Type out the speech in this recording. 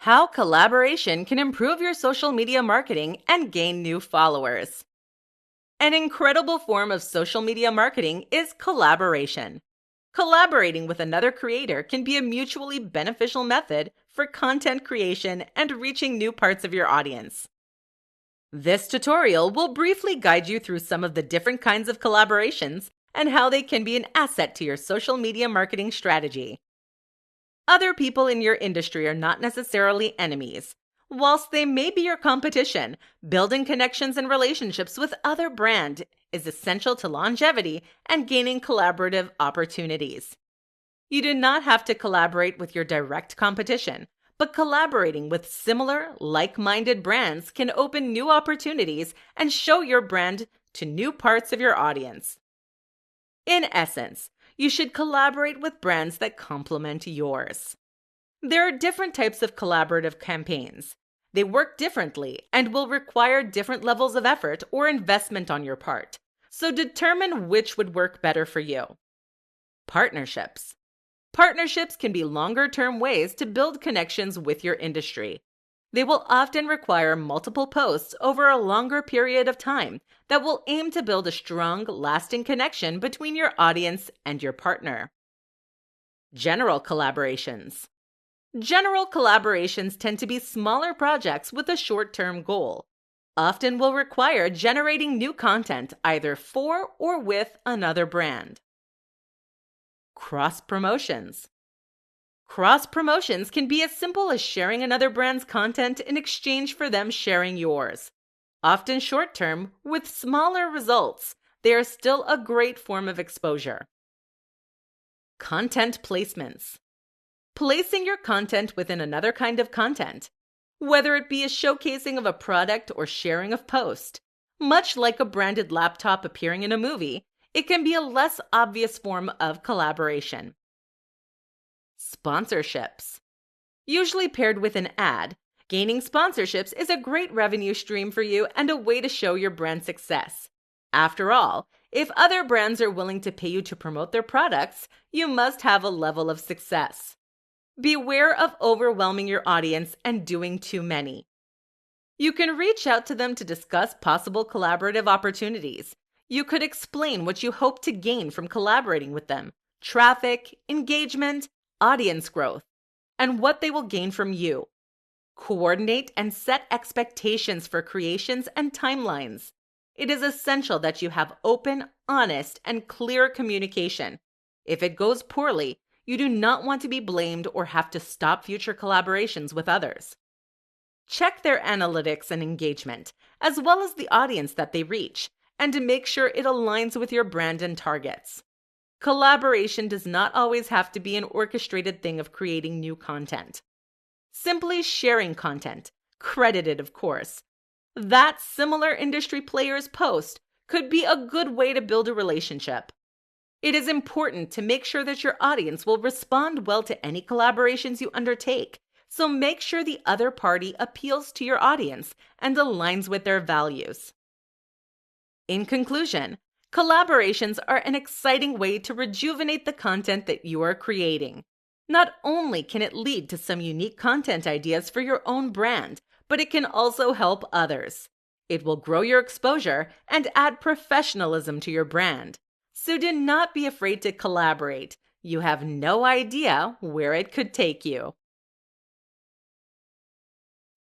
How collaboration can improve your social media marketing and gain new followers. An incredible form of social media marketing is collaboration. Collaborating with another creator can be a mutually beneficial method for content creation and reaching new parts of your audience. This tutorial will briefly guide you through some of the different kinds of collaborations and how they can be an asset to your social media marketing strategy. Other people in your industry are not necessarily enemies. Whilst they may be your competition, building connections and relationships with other brands is essential to longevity and gaining collaborative opportunities. You do not have to collaborate with your direct competition, but collaborating with similar, like-minded brands can open new opportunities and show your brand to new parts of your audience. In essence, you should collaborate with brands that complement yours. There are different types of collaborative campaigns. They work differently and will require different levels of effort or investment on your part, so determine which would work better for you. Partnerships. Partnerships can be longer-term ways to build connections with your industry. They will often require multiple posts over a longer period of time that will aim to build a strong, lasting connection between your audience and your partner. General collaborations. General collaborations tend to be smaller projects with a short-term goal. Often will require generating new content either for or with another brand. Cross-promotions. Cross-promotions can be as simple as sharing another brand's content in exchange for them sharing yours. Often short-term, with smaller results, they are still a great form of exposure. Content placements. Placing your content within another kind of content, whether it be a showcasing of a product or sharing of post. Much like a branded laptop appearing in a movie, it can be a less obvious form of collaboration. Sponsorships. Usually paired with an ad, gaining sponsorships is a great revenue stream for you and a way to show your brand success. After all, if other brands are willing to pay you to promote their products, you must have a level of success. Beware of overwhelming your audience and doing too many. You can reach out to them to discuss possible collaborative opportunities. You could explain what you hope to gain from collaborating with them, traffic, engagement, audience growth, and what they will gain from you. Coordinate and set expectations for creations and timelines. It is essential that you have open, honest, and clear communication. If it goes poorly, you do not want to be blamed or have to stop future collaborations with others. Check their analytics and engagement, as well as the audience that they reach, and to make sure it aligns with your brand and targets. Collaboration does not always have to be an orchestrated thing of creating new content. Simply sharing content, credited of course, that similar industry players post could be a good way to build a relationship. It is important to make sure that your audience will respond well to any collaborations you undertake, so make sure the other party appeals to your audience and aligns with their values. In conclusion, collaborations are an exciting way to rejuvenate the content that you are creating. Not only can it lead to some unique content ideas for your own brand, but it can also help others. It will grow your exposure and add professionalism to your brand. So do not be afraid to collaborate. You have no idea where it could take you.